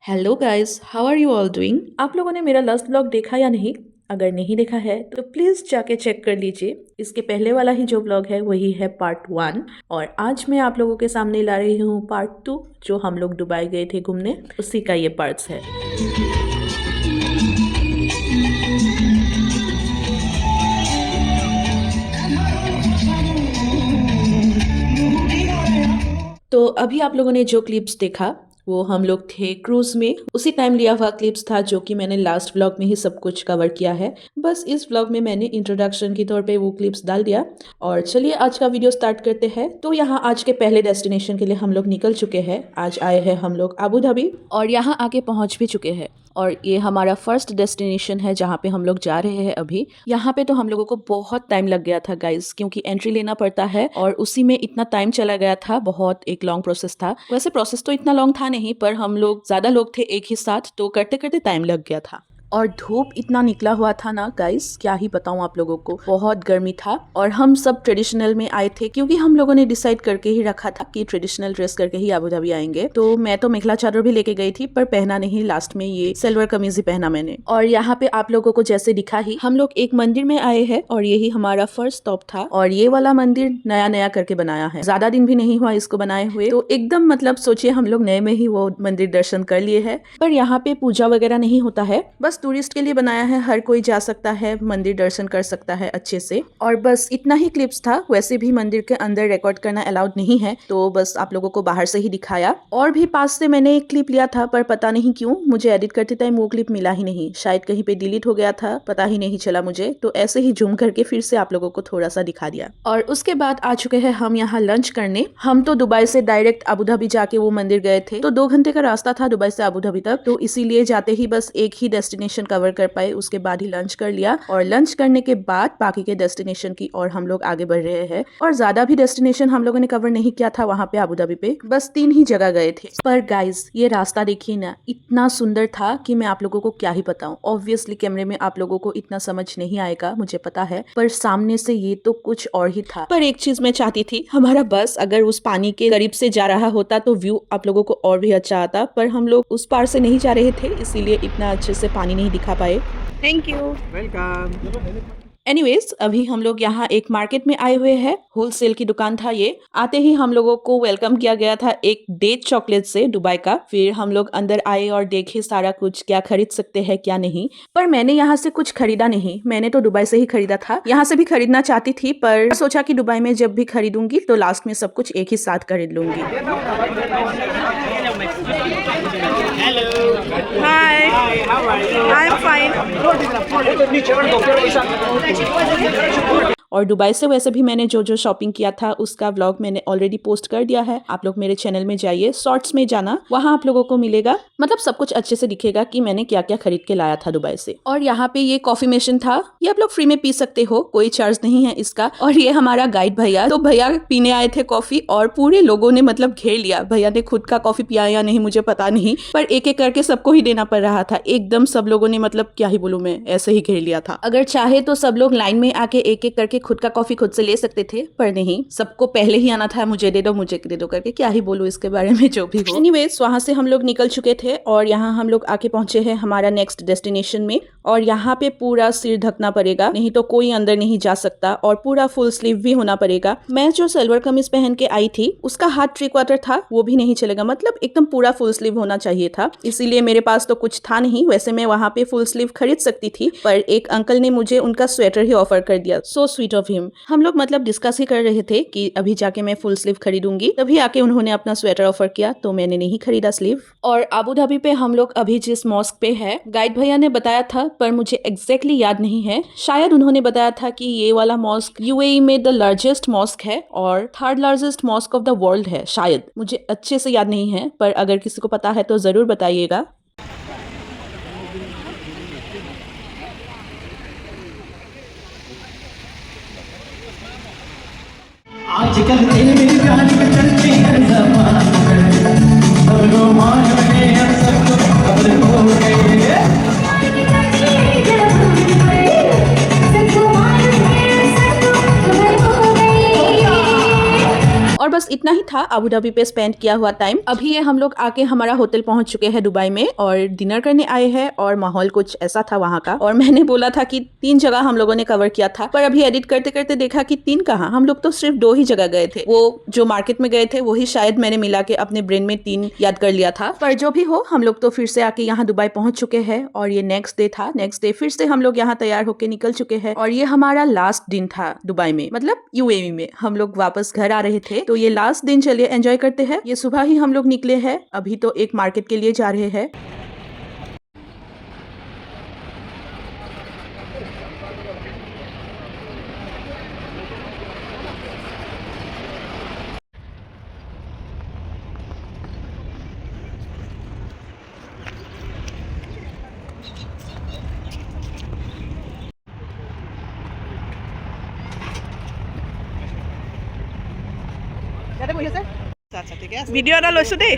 Hello guys, how are you all doing. आप लोगों ने मेरा लास्ट व्लॉग देखा या नहीं? अगर नहीं देखा है तो प्लीज़ जाके चेक कर लीजिए। इसके पहले वाला ही जो व्लॉग है वही है पार्ट 1 और आज मैं आप लोगों के सामने ला रही हूँ पार्ट 2 जो हम लोग दुबई गए थे घूमने, उसी का ये पार्ट्स है। तो अभी आप लोगों ने जो क्लिप्स देखा वो हम लोग थे क्रूज में, उसी टाइम लिया हुआ क्लिप्स था जो कि मैंने लास्ट व्लॉग में ही सब कुछ कवर किया है। बस इस व्लॉग में मैंने इंट्रोडक्शन के तौर पे वो क्लिप्स डाल दिया। और चलिए आज का वीडियो स्टार्ट करते हैं। तो यहाँ आज के पहले डेस्टिनेशन के लिए हम लोग निकल चुके हैं। आज आए हैं हम लोग अबू धाबी और यहाँ आके पहुँच भी चुके हैं। और ये हमारा फर्स्ट डेस्टिनेशन है जहाँ पे हम लोग जा रहे हैं अभी। यहाँ पे तो हम लोगों को बहुत टाइम लग गया था गाइज, क्योंकि एंट्री लेना पड़ता है और उसी में इतना टाइम चला गया था। बहुत एक लॉन्ग प्रोसेस था। वैसे प्रोसेस तो इतना लॉन्ग था नहीं, पर हम लोग ज्यादा लोग थे एक ही साथ, तो करते करते टाइम लग गया था। और धूप इतना निकला हुआ था ना गाइस, क्या ही बताऊं आप लोगों को, बहुत गर्मी था। और हम सब ट्रेडिशनल में आए थे क्योंकि हम लोगों ने डिसाइड करके ही रखा था कि ट्रेडिशनल ड्रेस करके ही अबू धाबी आएंगे। तो मैं तो मेखला चादर भी लेके गई थी पर पहना नहीं, लास्ट में ये सलवार कमीज ही पहना मैंने। और यहाँ पे आप लोगों को जैसे दिखा ही हम लोग एक मंदिर में आए हैं और यही हमारा फर्स्ट स्टॉप था। और ये वाला मंदिर नया नया करके बनाया है, ज्यादा दिन भी नहीं हुआ इसको बनाए हुए, तो एकदम मतलब सोचिए हम लोग नए में ही वो मंदिर दर्शन कर लिए है। पर यहाँ पे पूजा वगैरह नहीं होता है, बस टूरिस्ट के लिए बनाया है, हर कोई जा सकता है, मंदिर दर्शन कर सकता है अच्छे से। और बस इतना ही क्लिप्स था। वैसे भी मंदिर के अंदर रिकॉर्ड करना अलाउड नहीं है, तो बस आप लोगों को बाहर से ही दिखाया। और भी पास से मैंने एक क्लिप लिया था, पर पता नहीं क्यों मुझे एडिट करते टाइम वो क्लिप मिला ही नहीं, शायद कहीं पे डिलीट हो गया था, पता ही नहीं चला मुझे। तो ऐसे ही जूम करके फिर से आप लोगों को थोड़ा सा दिखा दिया। और उसके बाद आ चुके हैं हम यहाँ लंच करने। हम तो दुबई से डायरेक्ट अबू धाबी जाके वो मंदिर गए थे, तो 2 घंटे का रास्ता था दुबई से अबू धाबी तक, तो इसीलिए जाते ही बस एक ही डेस्टिनेशन कवर कर पाए। उसके बाद ही लंच कर लिया और लंच करने के बाद बाकी के डेस्टिनेशन की और हम लोग आगे बढ़ रहे हैं। और ज्यादा भी डेस्टिनेशन हम लोगों ने कवर नहीं किया था वहाँ पे अबू धाबी पे, बस 3 ही जगह गए थे। पर गाइज ये रास्ता देखिए ना, इतना सुंदर था कि मैं आप लोगों को क्या ही बताऊं। ऑब्वियसली कैमरे में आप लोगों को इतना समझ नहीं आएगा मुझे पता है, पर सामने से ये तो कुछ और ही था। पर एक चीज मैं चाहती थी, हमारा बस अगर उस पानी के करीब से जा रहा होता तो व्यू आप लोगों को और भी अच्छा आता, पर हम लोग उस पार से नहीं जा रहे थे, इसीलिए इतना अच्छे से पानी नहीं दिखा पाए। Thank you, welcome. एनीवेज अभी हम लोग यहाँ एक मार्केट में आए हुए हैं, होलसेल की दुकान था ये। आते ही हम लोगों को वेलकम किया गया था एक डेट चॉकलेट से दुबई का। फिर हम लोग अंदर आए और देखे सारा कुछ, क्या खरीद सकते हैं क्या नहीं। पर मैंने यहाँ से कुछ खरीदा नहीं, मैंने तो दुबई से ही खरीदा था। यहाँ से भी खरीदना चाहती थी पर सोचा कि दुबई में जब भी खरीदूंगी तो लास्ट में सब कुछ एक ही साथ खरीद लूंगी। Hi. How are you? I'm fine. और दुबई से वैसे भी मैंने जो जो शॉपिंग किया था उसका व्लॉग मैंने ऑलरेडी पोस्ट कर दिया है। आप लोग मेरे चैनल में जाइए, शॉर्ट्स में जाना, वहाँ आप लोगों को मिलेगा, मतलब सब कुछ अच्छे से दिखेगा कि मैंने क्या क्या खरीद के लाया था दुबई से। और यहाँ पे ये कॉफी मशीन था, ये आप लोग फ्री में पी सकते हो, कोई चार्ज नहीं है इसका। और ये हमारा गाइड भैया, तो भैया पीने आए थे कॉफी और पूरे लोगों ने मतलब घेर लिया। भैया ने खुद का कॉफी पिया या नहीं मुझे पता नहीं, पर एक एक करके सबको ही देना पड़ रहा था। एकदम सब लोगों ने मतलब क्या ही बोलूं मैं, ऐसे ही घेर लिया था। अगर चाहे तो सब लोग लाइन में आके एक एक करके खुद का कॉफी खुद से ले सकते थे, पर नहीं, सबको पहले ही आना था, मुझे दे दो करके। क्या ही बोलूं इसके बारे में, जो भी हो। एनीवेज वहां से हम लोग निकल चुके थे और यहाँ हम लोग आके पहुंचे हैं हमारा नेक्स्ट डेस्टिनेशन में। और यहाँ पे पूरा सिर ढकना पड़ेगा, नहीं तो कोई अंदर नहीं जा सकता, और पूरा फुल स्लीव भी होना पड़ेगा। मैं जो सलवार कमीज पहन के आई थी उसका हाथ 3/4 था, वो भी नहीं चलेगा, मतलब एकदम पूरा फुल स्लीव होना चाहिए था, इसीलिए मेरे पास तो कुछ था नहीं। वैसे मैं वहाँ पे फुल स्लीव खरीद सकती थी, पर एक अंकल ने मुझे उनका स्वेटर ही ऑफर कर दिया। So sweet of him. हम लोग मतलब डिस्कस ही कर रहे थे कि अभी जाके मैं फुल स्लीव खरीदूंगी, तभी आके उन्होंने अपना स्वेटर ऑफर किया, तो मैंने नहीं खरीदा स्लीव। और अबू धाबी पे हम लोग अभी जिस मॉस्क पे है, गाइड भैया ने बताया था पर मुझे एग्जैक्टली याद नहीं है, शायद उन्होंने बताया था कि ये वाला मॉस्क यूएई में द लार्जेस्ट मॉस्क है और 3rd largest mosque of the world है शायद, मुझे अच्छे से याद नहीं है, पर अगर किसी को पता है तो जरूर बताइएगा। आजकल तेरे प्यार में चलते हैं ज़माने, सब रोमान में हम सब खबर हो गए। और बस इतना इतना ही था अबू धाबी पे स्पेंड किया हुआ टाइम। अभी ये हम लोग आके हमारा होटल पहुंच चुके हैं दुबई में और डिनर करने आए हैं और माहौल कुछ ऐसा था वहाँ का। और मैंने बोला था कि 3 जगह हम लोगों ने कवर किया था, पर अभी एडिट करते करते देखा कि 3 कहाँ, हम लोग तो सिर्फ 2 ही जगह गए थे। वो जो मार्केट में गए थे वही शायद मैंने मिला के अपने ब्रेन में 3 याद कर लिया था। पर जो भी हो, हम लोग तो फिर से आके यहाँ दुबई पहुंच चुके हैं और ये नेक्स्ट डे था। नेक्स्ट डे फिर से हम लोग यहाँ तैयार होके निकल चुके हैं और ये हमारा लास्ट दिन था दुबई में, मतलब यूएई में। हम लोग वापस घर आ रहे थे, तो ये लास्ट दिन चलिए एंजॉय करते हैं। ये सुबह ही हम लोग निकले हैं, अभी तो एक मार्केट के लिए जा रहे हैं। ভিডিঅ' এটা লৈছোঁ দেই।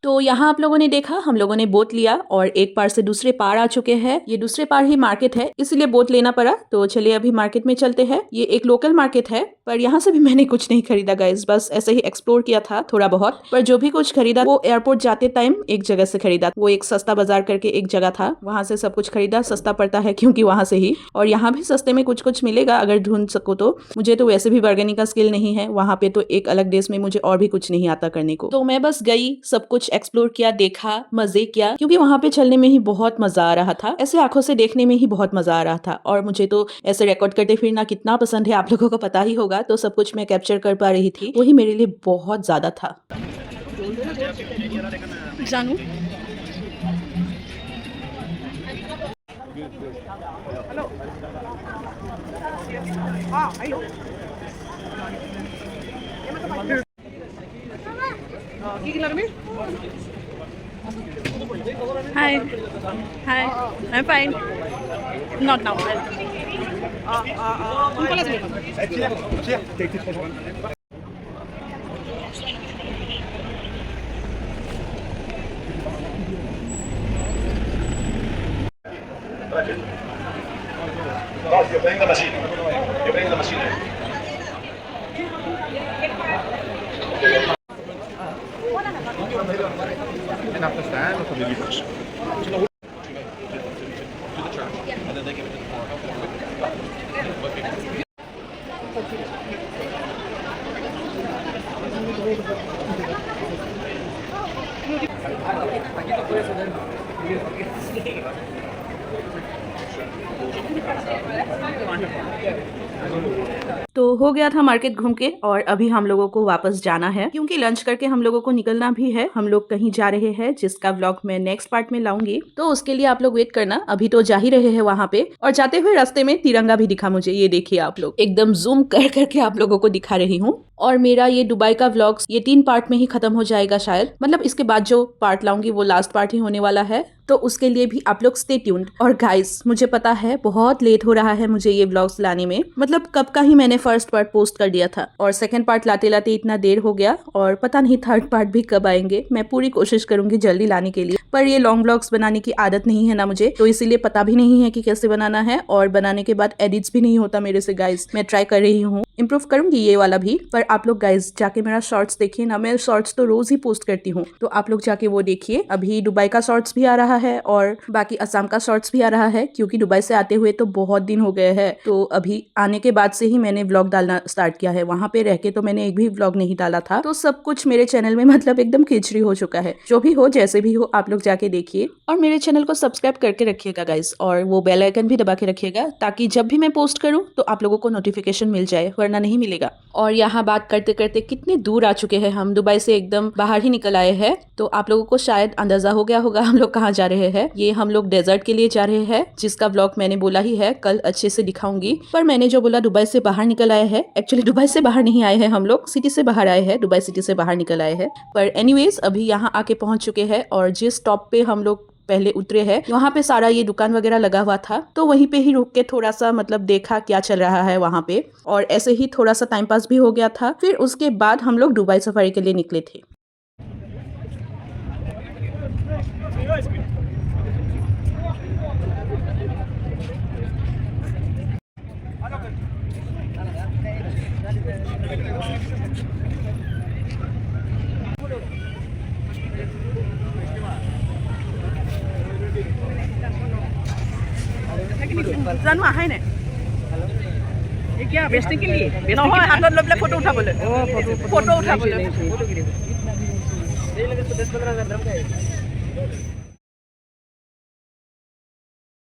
तो यहाँ आप लोगों ने देखा, हम लोगों ने बोट लिया और एक पार से दूसरे पार आ चुके हैं। ये दूसरे पार ही मार्केट है, इसलिए बोट लेना पड़ा। तो चलिए अभी मार्केट में चलते हैं। ये एक लोकल मार्केट है, पर यहाँ से भी मैंने कुछ नहीं खरीदा गाइस, बस ऐसे ही एक्सप्लोर किया था थोड़ा बहुत। पर जो भी कुछ खरीदा वो एयरपोर्ट जाते टाइम एक जगह से खरीदा। वो एक सस्ता बाजार करके एक जगह था, वहां से सब कुछ खरीदा। सस्ता पड़ता है क्योंकि वहां से ही, और यहाँ भी सस्ते में कुछ कुछ मिलेगा अगर ढूंढ सको तो। मुझे तो वैसे भी बार्गेनिंग का स्किल नहीं है, वहां पे तो एक अलग देश में मुझे और भी कुछ नहीं आता करने को। तो मैं बस गई, सब कुछ एक्सप्लोर किया, देखा, मजे किया, क्योंकि वहां पे चलने में ही बहुत मजा आ रहा था। ऐसे आंखों से देखने में ही बहुत मजा आ रहा था। और मुझे तो ऐसे रिकॉर्ड करते फिरना कितना पसंद है, आप लोगों को पता ही होगा। तो सब कुछ मैं कैप्चर कर पा रही थी, वही मेरे लिए बहुत ज्यादा था। जानू Hi. Hi. I'm fine. Not now. Yo prendo la macchina. Yo prendo la macchina. En after stand of the leaders. To the church. And then they give it to the तो हो गया था मार्केट घूम के, और अभी हम लोगों को वापस जाना है क्योंकि लंच करके हम लोगों को निकलना भी है। हम लोग कहीं जा रहे हैं जिसका व्लॉग मैं नेक्स्ट पार्ट में लाऊंगी, तो उसके लिए आप लोग वेट करना। अभी तो जा ही रहे हैं वहां पे, और जाते हुए रास्ते में तिरंगा भी दिखा मुझे। ये देखिए आप लोग, एकदम जूम कर करके आप लोगों को दिखा रही हूँ। और मेरा ये दुबई का व्लॉग ये 3 पार्ट में ही खत्म हो जाएगा शायद, मतलब इसके बाद जो पार्ट लाऊंगी वो लास्ट पार्ट ही होने वाला है। तो उसके लिए भी आप लोग स्टे ट्यून्ड। और गाइस मुझे पता है बहुत लेट हो रहा है मुझे ये व्लॉग्स लाने में, मतलब कब का ही मैंने फर्स्ट पार्ट पोस्ट कर दिया था और सेकंड पार्ट लाते लाते इतना देर हो गया और पता नहीं थर्ड पार्ट भी कब आएंगे। मैं पूरी कोशिश करूंगी जल्दी लाने के लिए, पर ये लॉन्ग व्लॉग्स बनाने की आदत नहीं है ना मुझे, तो इसीलिए पता भी नहीं है कि कैसे बनाना है और बनाने के बाद एडिट्स भी नहीं होता मेरे से गाइस। मैं ट्राई कर रही हूँ, इम्प्रूव करूंगी ये वाला भी। पर आप लोग गाइस जाके मेरा शॉर्ट्स देखिए ना, मैं शॉर्ट्स तो रोज ही पोस्ट करती हूँ, तो आप लोग जाके वो देखिए। अभी दुबई का शॉर्ट्स भी आ रहा है और बाकी असम का शॉर्ट्स भी आ रहा है, क्योंकि दुबई से आते हुए तो बहुत दिन हो गए हैं, तो अभी आने के बाद से ही मैंने व्लॉग डालना स्टार्ट किया है। वहां पे रह के तो मैंने एक भी व्लॉग नहीं डाला था, तो सब कुछ मेरे चैनल में मतलब एकदम खिचड़ी हो चुका है। जो भी हो जैसे भी हो आप लोग जाके देखिए और मेरे चैनल को सब्सक्राइब करके रखिएगा गाइस, और वो बेल आइकन भी दबा के रखिएगा ताकि जब भी मैं पोस्ट करूँ तो आप लोगों को नोटिफिकेशन मिल जाए, वरना नहीं मिलेगा। और यहाँ बात करते करते कितने दूर आ चुके हैं हम, दुबई से एकदम बाहर ही निकल आए हैं, तो आप लोगों को शायद अंदाजा हो गया होगा हम लोग कहाँ जा रहे हैं। ये हम लोग डेजर्ट के लिए जा रहे हैं, जिसका व्लॉग मैंने बोला ही है कल अच्छे से दिखाऊंगी। पर मैंने जो बोला दुबई से बाहर निकल आए हैं, एक्चुअली दुबई से बाहर नहीं आए हैं हम लोग, सिटी से बाहर आए हैं, दुबई सिटी से बाहर निकल आए हैं। पर एनीवेज अभी यहाँ आके पहुंच चुके हैं और जिस स्टॉप पे हम लोग पहले उतरे हैं वहाँ पे सारा ये दुकान वगैरह लगा हुआ था, तो वहीं पे ही रुक के थोड़ा सा मतलब देखा क्या चल रहा है वहाँ पे, और ऐसे ही थोड़ा सा टाइम पास भी हो गया था। फिर उसके बाद हम लोग दुबई सफारी के लिए निकले थे। জানো আহাই নাই বেচনে के लिए নহয় হাতত লৈ পেলাই ফটো উঠাবলৈ ফটো উঠাবলৈ